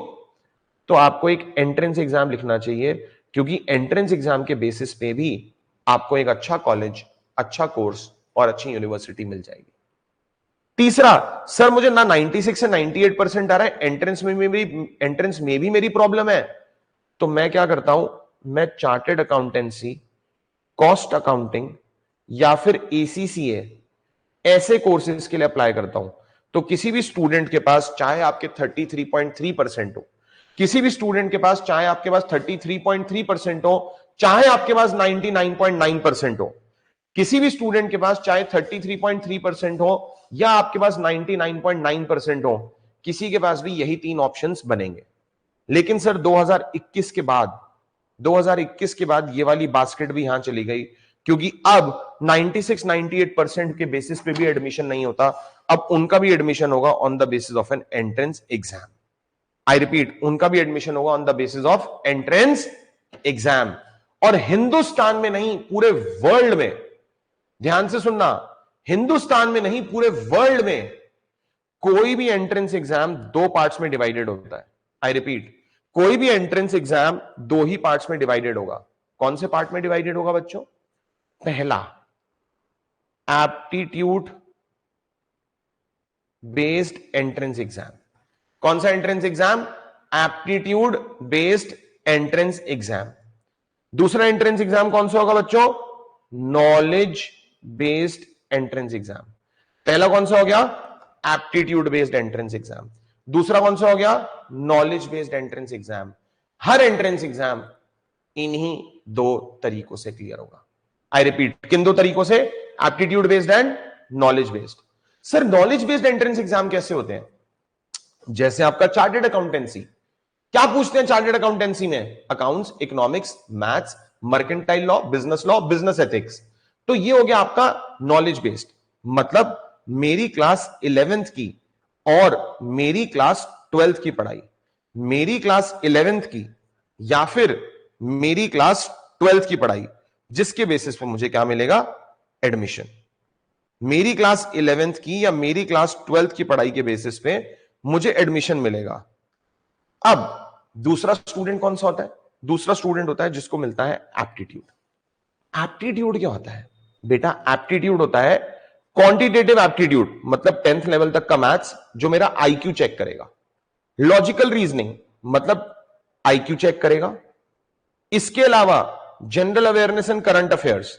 तो आपको एक एंट्रेंस एग्जाम लिखना चाहिए, क्योंकि एंट्रेंस एग्जाम के बेसिस पे भी आपको एक अच्छा कॉलेज, अच्छा कोर्स और अच्छी यूनिवर्सिटी मिल जाएगी। तीसरा, सर मुझे ना 96 से 98% आ रहा है, एंट्रेंस में भी मेरी प्रॉब्लम है, तो मैं क्या करता हूं, मैं चार्टेड अकाउंटेंसी, कॉस्ट अकाउंटिंग या फिर ACCA ऐसे कोर्सेज के लिए अप्लाई करता हूं। तो किसी भी स्टूडेंट के पास, चाहे आपके 33.3% हो, किसी भी स्टूडेंट के पास, चाहे आपके पास 33.3% हो, चाहे आपके पास 99.9% हो, किसी भी स्टूडेंट के पास चाहे 33.3% हो या आपके पास 99.9% हो, किसी के पास भी यही 3 ऑप्शंस बनेंगे। लेकिन सर 2021 के बाद ये वाली बास्केट भी यहां चली गई, क्योंकि अब 96-98% के बेसिस पे भी एडमिशन नहीं होता, अब उनका भी एडमिशन होगा on the basis of an entrance exam. I repeat, उनका भी एडमिशन होगा on the basis of entrance exam. और हिंदुस्तान में नहीं, पूरे वर्ल्ड में, ध्यान से सुनना, हिंदुस्तान में नहीं पूरे वर्ल्ड में कोई भी एंट्रेंस एग्जाम 2 पार्ट्स में डिवाइडेड होता है। आई रिपीट, कोई भी एंट्रेंस एग्जाम 2 ही पार्ट्स में डिवाइडेड होगा। कौन से पार्ट में डिवाइडेड होगा बच्चों? पहला, एप्टीट्यूड बेस्ड एंट्रेंस एग्जाम। कौन सा entrance exam? Aptitude based entrance exam. दूसरा एंट्रेंस एग्जाम कौन सा होगा बच्चों? Knowledge based entrance exam. पहला कौन सा हो गया? Aptitude based entrance exam. दूसरा कौन सा हो गया? Knowledge based entrance exam. हर एंट्रेंस एग्जाम इन्हीं दो तरीकों से क्लियर होगा। आई रिपीट, किन दो तरीकों से? Aptitude based and knowledge based. Sir knowledge based entrance exam कैसे होते हैं? जैसे आपका चार्टेड अकाउंटेंसी, क्या पूछते हैं चार्टेड अकाउंटेंसी में? Accounts, economics, maths, mercantile law, business ethics. तो ये हो गया आपका नॉलेज बेस्ड। मतलब मेरी क्लास 11th की और मेरी क्लास 12th की पढ़ाई, मेरी क्लास 11th की या फिर मेरी क्लास 12th की पढ़ाई, जिसके बेसिस पे मुझे क्या मिलेगा? एडमिशन। मेरी क्लास 11th की या मेरी क्लास 12th की पढ़ाई के बेसिस पे मुझे एडमिशन मिलेगा। अब दूसरा स्टूडेंट कौन सा होता है? दूसरा स्टूडेंट होता है जिसको मिलता है एप्टीट्यूड। एप्टीट्यूड क्या होता है बेटा? एप्टीट्यूड होता है क्वांटिटेटिव एप्टीट्यूड, मतलब 10th लेवल तक का मैथ्स जो मेरा आईक्यू चेक करेगा। लॉजिकल रीजनिंग मतलब आईक्यू चेक करेगा। इसके अलावा general awareness and current affairs,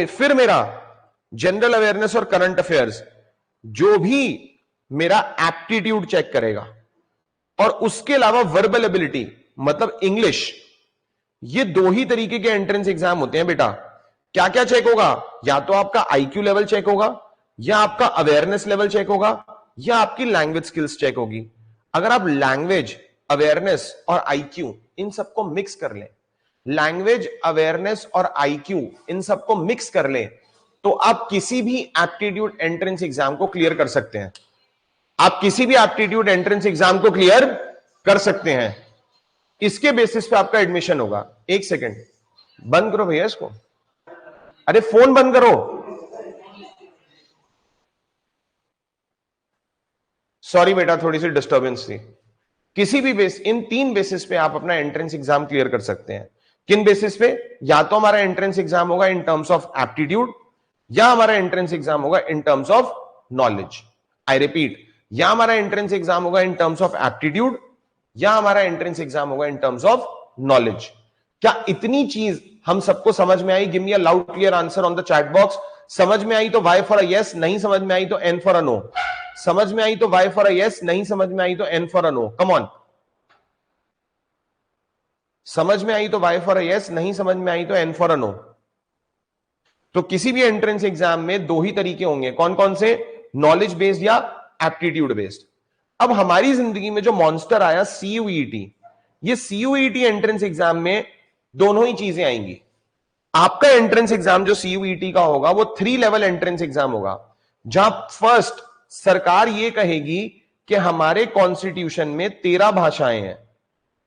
फिर मेरा जनरल अवेयरनेस और करंट अफेयर्स जो भी मेरा एप्टीट्यूड चेक करेगा। और उसके अलावा वर्बल एबिलिटी मतलब इंग्लिश। ये दो ही तरीके के एंट्रेंस एग्जाम होते हैं बेटा। क्या क्या चेक होगा? या तो आपका आईक्यू लेवल चेक होगा, या आपका अवेयरनेस लेवल चेक होगा, या आपकी लैंग्वेज स्किल्स चेक होगी। अगर आप लैंग्वेज, अवेयरनेस और आईक्यू इन सबको मिक्स कर लें, लैंग्वेज, अवेयरनेस और आईक्यू इन सबको मिक्स कर लें, तो आप किसी भी एप्टीट्यूड एंट्रेंस एग्जाम को क्लियर कर सकते हैं। आप किसी भी एप्टीट्यूड एंट्रेंस एग्जाम को क्लियर कर सकते हैं। इसके बेसिस पे आपका एडमिशन होगा। एक सेकंड, बंद करो भैया इसको। अरे फोन बंद करो। सॉरी बेटा, थोड़ी सी डिस्टर्बेंस थी। किसी भी इन तीन बेसिस पे आप अपना एंट्रेंस एग्जाम क्लियर कर सकते हैं। किन बेसिस पे? या तो हमारा एंट्रेंस एग्जाम होगा इन टर्म्स ऑफ एप्टीट्यूड, या हमारा एंट्रेंस एग्जाम होगा in terms of knowledge. I repeat, या हमारा एंट्रेंस एग्जाम होगा इन टर्म्स ऑफ एप्टीट्यूड, या हमारा एंट्रेंस एग्जाम होगा इन टर्म्स ऑफ नॉलेज। क्या इतनी चीज हम सबको समझ में आई? Give me a loud clear answer on the chat box. समझ में आई तो वाई फॉर अ यस, नहीं समझ में आई तो एन फॉर अ नो। समझ में आई तो वाई फॉर अ यस, नहीं समझ में आई तो and for a no. Come on. समझ में आई तो वाई फॉर अ यस, नहीं समझ में आई तो एन फॉर अ नो। तो किसी भी एंट्रेंस एग्जाम में दो ही तरीके होंगे। कौन कौन से? नॉलेज बेस्ड या एप्टीट्यूड बेस्ड। अब हमारी जिंदगी में जो मॉन्स्टर आया सीयूईटी, ये सीयूईटी एंट्रेंस एग्जाम में दोनों ही चीजें आएंगी। आपका एंट्रेंस एग्जाम जो सीयूईटी का होगा वो 3 लेवल एंट्रेंस एग्जाम होगा, जहां फर्स्ट सरकार ये कहेगी कि हमारे कॉन्स्टिट्यूशन में 13 भाषाएं हैं।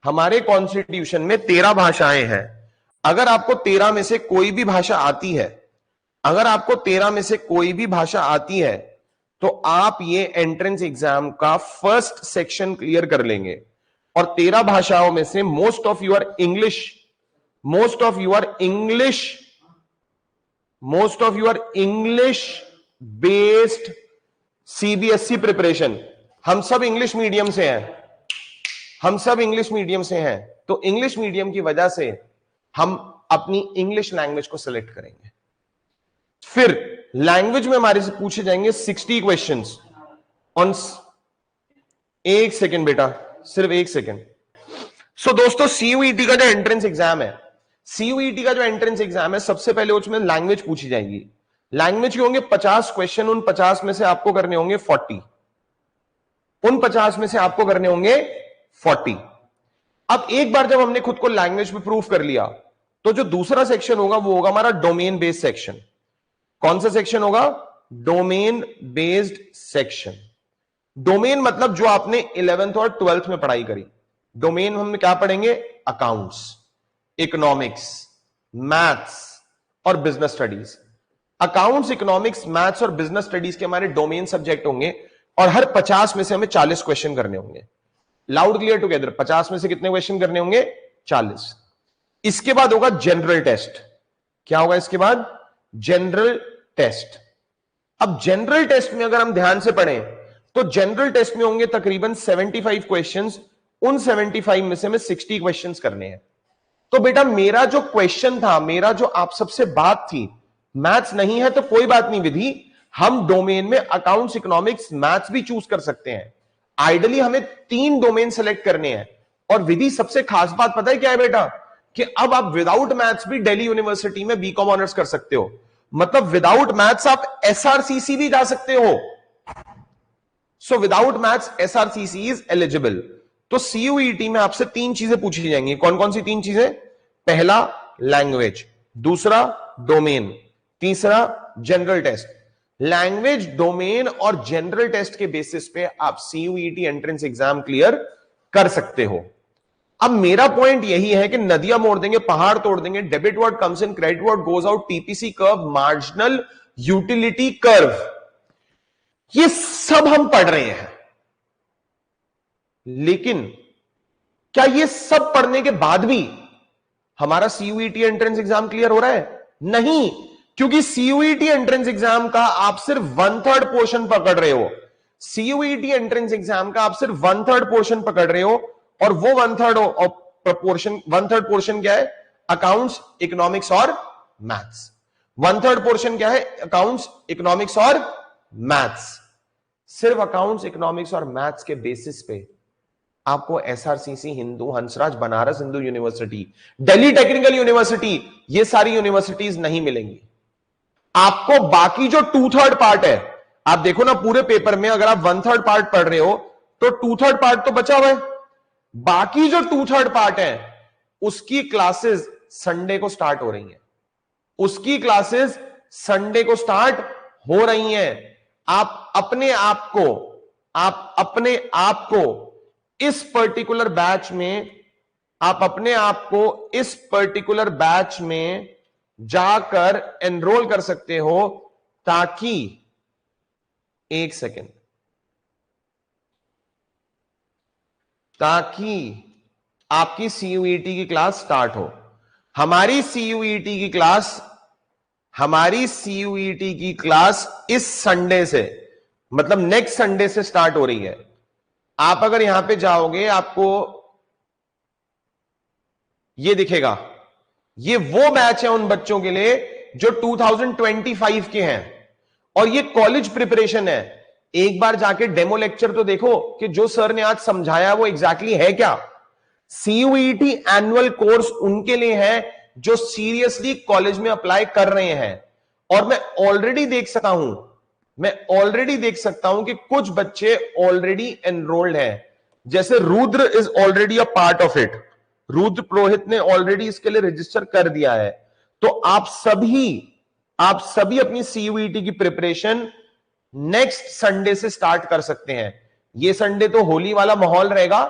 हमारे कॉन्स्टिट्यूशन में 13 भाषाएं हैं। अगर आपको 13 में से कोई भी भाषा आती है, अगर आपको 13 में से कोई भी भाषा आती है, तो आप ये एंट्रेंस एग्जाम का फर्स्ट सेक्शन क्लियर कर लेंगे। और 13 भाषाओं में से most of your English based CBSE preparation, हम सब इंग्लिश मीडियम से हैं, हम सब इंग्लिश मीडियम से हैं। तो इंग्लिश मीडियम की वजह से हम अपनी इंग्लिश लैंग्वेज को सिलेक्ट करेंगे। फिर लैंग्वेज में हमारे से पूछे जाएंगे 60 क्वेश्चंस ऑन। एक सेकेंड बेटा, सिर्फ एक सेकेंड। सो दोस्तों, सीयूईटी का जो एंट्रेंस एग्जाम है, सीयूईटी का जो एंट्रेंस एग्जाम है, सबसे पहले उसमें लैंग्वेज पूछी जाएगी। लैंग्वेज के होंगे 50 क्वेश्चन। उन 50 में से आपको करने होंगे 40। उन 50 में से आपको करने होंगे 40। अब एक बार जब हमने खुद को लैंग्वेज में प्रूफ कर लिया, तो जो दूसरा सेक्शन होगा वो होगा हमारा डोमेन बेस्ड सेक्शन। कौन सा सेक्शन होगा? Domain based section. डोमेन मतलब जो आपने 11th और 12th में पढ़ाई करी। डोमेन हम क्या पढ़ेंगे? अकाउंट्स, इकोनॉमिक्स, मैथ्स और business studies. Accounts, economics, maths और बिजनेस स्टडीज के हमारे डोमेन सब्जेक्ट होंगे, और हर 50 में से हमें 40 क्वेश्चन करने होंगे। लाउड क्लियर टुगेदर, 50 में से कितने क्वेश्चन करने होंगे? 40। इसके बाद होगा जनरल टेस्ट। क्या होगा इसके बाद? General test. अब जनरल टेस्ट में अगर हम ध्यान से पढ़ें, तो जनरल टेस्ट में होंगे तकरीबन 75 क्वेश्चंस। उन 75 में से हमें 60 क्वेश्चंस करने हैं। तो बेटा मेरा जो क्वेश्चन था, मेरा जो आप सबसे बात थी, मैथ्स नहीं है तो कोई बात नहीं विधि, हम डोमेन में अकाउंट्स, इकोनॉमिक्स, मैथ्स भी चूज कर सकते हैं। आइडियली हमें 3 डोमेन सेलेक्ट करने हैं। और विधि सबसे खास बात पता है क्या है बेटा? कि अब आप विदाउट मैथ्स भी दिल्ली यूनिवर्सिटी में बीकॉम ऑनर्स कर सकते हो, मतलब विदाउट मैथ्स आप एसआरसीसी भी जा सकते हो। So without maths SRCC is eligible. तो सीयूईटी में आपसे 3 चीजें पूछी जाएंगी। कौन कौन सी 3 चीजें? पहला लैंग्वेज, दूसरा डोमेन, तीसरा जनरल टेस्ट। लैंग्वेज, डोमेन और जनरल टेस्ट के बेसिस पे आप सीयूईटी एंट्रेंस एग्जाम क्लियर कर सकते हो। अब मेरा पॉइंट यही है कि नदियां मोड़ देंगे, पहाड़ तोड़ देंगे, debit word comes in, credit word goes out, TPC curve, marginal utility curve, ये सब हम पढ़ रहे हैं। लेकिन क्या ये सब पढ़ने के बाद भी हमारा सीयूईटी एंट्रेंस एग्जाम क्लियर हो रहा है? नहीं, क्योंकि सीयूईटी एंट्रेंस एग्जाम का आप सिर्फ 1/3 पोर्शन पकड़ रहे हो। सीयूईटी एंट्रेंस एग्जाम का आप सिर्फ 1/3 पोर्शन पकड़ रहे हो, और वो 1/3 पोर्शन क्या है? अकाउंट्स, इकोनॉमिक्स और मैथ्स। 1/3 पोर्शन क्या है? अकाउंट्स, इकोनॉमिक्स और मैथ्स। सिर्फ अकाउंट्स, इकोनॉमिक्स और मैथ्स के बेसिस पे आपको SRCC, Hindu, Hansraj, Banaras Hindu university, Delhi technical university, ये सारी यूनिवर्सिटीज नहीं मिलेंगी। आपको बाकी जो 2/3 पार्ट है, आप देखो ना पूरे पेपर में, अगर आप 1/3 पार्ट पढ़ रहे हो तो 2/3 पार्ट तो बचा हुआ है। बाकी जो 2/3 पार्ट है उसकी क्लासेस संडे को स्टार्ट हो रही हैं। उसकी क्लासेस संडे को स्टार्ट हो रही हैं। आप अपने आप को इस पर्टिकुलर बैच में जाकर एनरोल कर सकते हो, ताकि एक सेकेंड, ताकि आपकी सीयूईटी की क्लास स्टार्ट हो। हमारी सीयूईटी की क्लास इस संडे से, मतलब नेक्स्ट संडे से स्टार्ट हो रही है। आप अगर यहां पे जाओगे, आपको ये दिखेगा, ये वो बैच है उन बच्चों के लिए जो 2025 के हैं, और ये कॉलेज प्रिपरेशन है। एक बार जाके डेमो लेक्चर तो देखो कि जो सर ने आज समझाया वो एग्जैक्टली है क्या। सीयूईटी एनुअल कोर्स उनके लिए है जो सीरियसली कॉलेज में अप्लाई कर रहे हैं। और मैं ऑलरेडी देख सकता हूं कि कुछ बच्चे ऑलरेडी एनरोल्ड हैं, जैसे Rudra is already a part of it. Rudra Purohit ने ऑलरेडी इसके लिए रजिस्टर कर दिया है। तो आप सभी अपनी सीयूईटी की प्रिपरेशन नेक्स्ट संडे से स्टार्ट कर सकते हैं। ये संडे तो होली वाला माहौल रहेगा,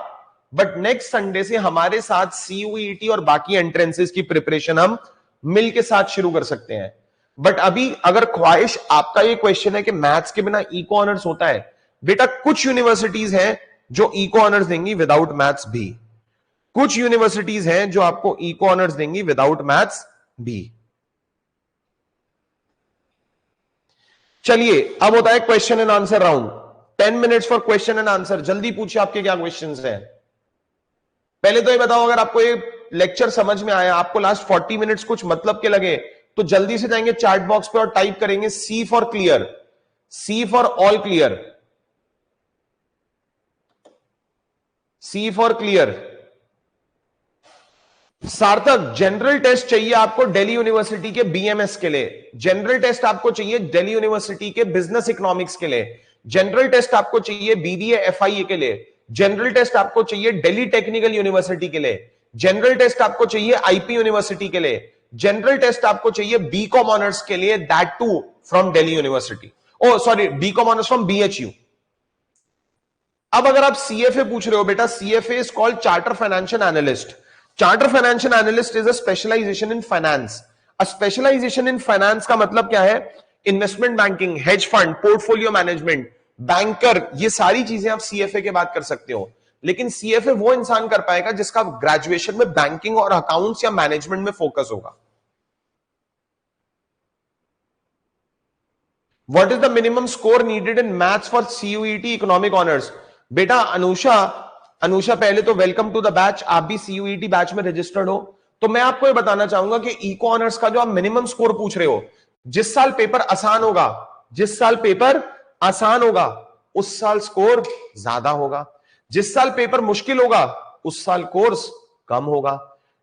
बट नेक्स्ट संडे से हमारे साथ सीयूईटी और बाकी एंट्रेंसेस की प्रिपरेशन हम मिल के साथ शुरू कर सकते हैं। बट अभी अगर ख्वाहिश, आपका ये क्वेश्चन है कि मैथ्स के बिना इको ऑनर्स होता है, बेटा कुछ यूनिवर्सिटीज हैं जो इको ऑनर्स देंगी विदाउट मैथ्स भी। कुछ यूनिवर्सिटीज हैं जो आपको इको ऑनर्स देंगी विदाउट मैथ्स भी। चलिए, अब होता है question and answer round. 10 minutes for question and answer. जल्दी पूछिए आपके क्या क्वेश्चंस हैं। पहले तो ये बताओ, अगर आपको ये लेक्चर समझ में आया, आपको लास्ट 40 मिनट्स कुछ मतलब के लगे, तो जल्दी से जाएंगे चैट बॉक्स पे और टाइप करेंगे C for clear, C for all clear, C for clear. Sarthak, general test चाहिए आपको दिल्ली यूनिवर्सिटी के बीएमएस के लिए, जनरल टेस्ट आपको चाहिए दिल्ली यूनिवर्सिटी के बिजनेस इकोनॉमिक्स के लिए, जनरल टेस्ट आपको चाहिए बीबीए एफआईए के लिए, जनरल टेस्ट आपको चाहिए दिल्ली टेक्निकल यूनिवर्सिटी के लिए, जनरल टेस्ट आपको चाहिए आईपी यूनिवर्सिटी के लिए, जनरल टेस्ट आपको चाहिए बीकॉम ऑनर्स के लिए, that too from Delhi university, oh sorry BCom honours from BHU. अब अगर आप सीएफए पूछ रहे हो, बेटा CFA is called charter financial analyst. Charter financial analyst is a specialisation in finance. A specialisation in finance का मतलब क्या है? Investment banking, hedge fund, portfolio management, banker, ये सारी चीजें आप सीएफए के बाद कर सकते हो। लेकिन सीएफए वो इंसान कर पाएगा जिसका ग्रेजुएशन में बैंकिंग और अकाउंट्स या मैनेजमेंट में फोकस होगा। What is the minimum score needed in maths for CUET economic honours? बेटा अनुषा पहले तो वेलकम टू द बैच। आप भी सीयूईटी बैच में रजिस्टर्ड हो, तो मैं आपको ये बताना चाहूंगा कि इको ऑनर्स का जो आप मिनिमम स्कोर पूछ रहे हो, जिस साल पेपर आसान होगा उस साल स्कोर ज्यादा होगा, जिस साल पेपर मुश्किल होगा उस साल कोर्स कम होगा।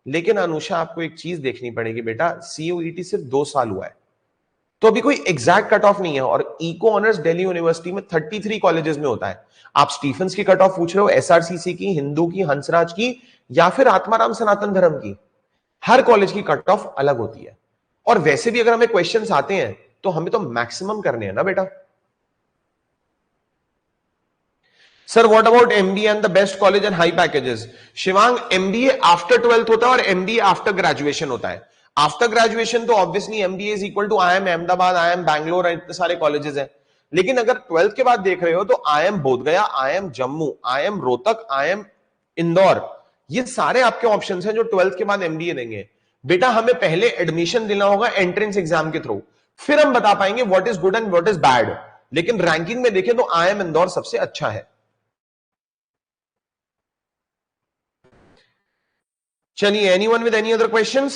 लेकिन अनुषा आपको एक चीज देखनी पड़ेगी बेटा, सीयूईटी सिर्फ 2 साल हुआ है, तो अभी कोई एग्जैक्ट कट ऑफ नहीं है। और इको ऑनर्स दिल्ली यूनिवर्सिटी में 33 कॉलेजेस में होता है। आप स्टीफंस की कट ऑफ पूछ रहे हो, एसआरसीसी की, हिंदू की, हंसराज की, या फिर आत्माराम सनातन धर्म की, हर कॉलेज की कट ऑफ अलग होती है। और वैसे भी अगर हमें क्वेश्चंस आते हैं तो हमें तो मैक्सिमम करने हैं ना बेटा। Sir what about MBA and the best college and high packages? Shivang, MBA after 12th होता है और एमबीए आफ्टर ग्रेजुएशन होता है। आफ्टर ग्रेजुएशन तो obviously MBA is equal to IIM Ahmedabad, IIM Bangalore, इतने सारे कॉलेजेस हैं। लेकिन अगर 12th के बाद देख रहे हो तो IIM Bodhgaya, IIM Jammu, IIM Rohtak, IIM Indore, ये सारे आपके ऑप्शंस हैं जो 12th के बाद एमबीए देंगे। बेटा हमें पहले एडमिशन देना होगा एंट्रेंस एग्जाम के थ्रू, फिर हम बता पाएंगे what is good and what is bad. लेकिन रैंकिंग में देखें तो आईएम इंदौर सबसे अच्छा है। चलिए, anyone with any other questions?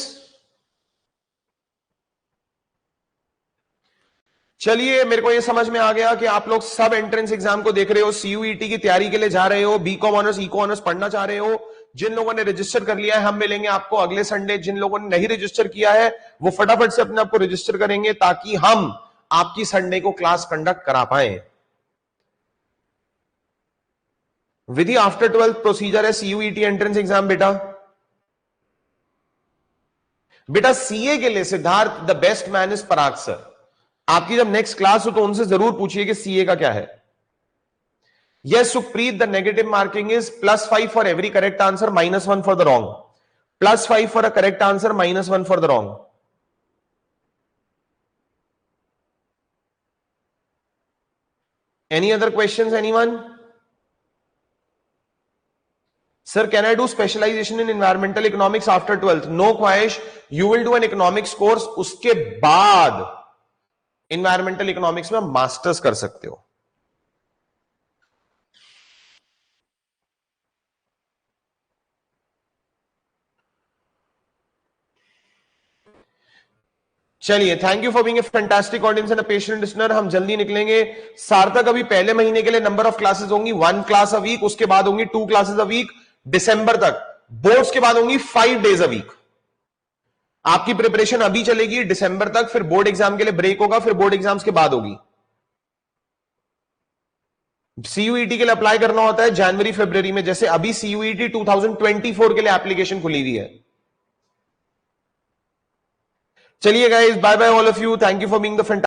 चलिए, मेरे को ये समझ में आ गया कि आप लोग सब एंट्रेंस एग्जाम को देख रहे हो, सीयूईटी की तैयारी के लिए जा रहे हो, बीकॉम ऑनर्स, इको ऑनर्स पढ़ना चाह रहे हो। जिन लोगों ने रजिस्टर कर लिया है, हम मिलेंगे आपको अगले संडे। जिन लोगों ने नहीं रजिस्टर किया है वो फटाफट से अपने आप को रजिस्टर करेंगे ताकि हम आपकी संडे को क्लास कंडक्ट करा पाए। विधि आफ्टर 12th प्रोसीजर है सीयूईटी एंट्रेंस एग्जाम बेटा। बेटा सीए के लिए Siddharth the best man is Parag sir. आपकी जब नेक्स्ट क्लास हो तो उनसे जरूर पूछिए कि सीए का क्या है। Yes Supreet, the negative marking is +5 for every correct answer, -1 for the wrong. +5 for a correct answer, -1 for the wrong. Any other questions anyone? Sir, can I do specialization in environmental economics after 12th? No, Khwahish. You will do an economics course. उसके बाद environmental economics में masters कर सकते हो। चलिए, thank you for being a fantastic audience and a patient listener. हम जल्दी निकलेंगे। सार्थक, अभी पहले महीने के लिए नंबर ऑफ क्लासेस होंगी 1 क्लास अ वीक, उसके बाद होंगी 2 क्लासेस अ वीक दिसंबर तक। बोर्ड्स के बाद होंगी 5 डेज अ वीक। आपकी प्रिपरेशन अभी चलेगी दिसंबर तक, फिर बोर्ड एग्जाम के लिए ब्रेक होगा, फिर बोर्ड एग्जाम्स के बाद होगी। सीयूईटी के लिए अप्लाई करना होता है जनवरी फरवरी में, जैसे अभी सीयूईटी 2024 के लिए एप्लीकेशन खुली हुई है। चलिए guys, bye bye all of you, thank you for being the fantastic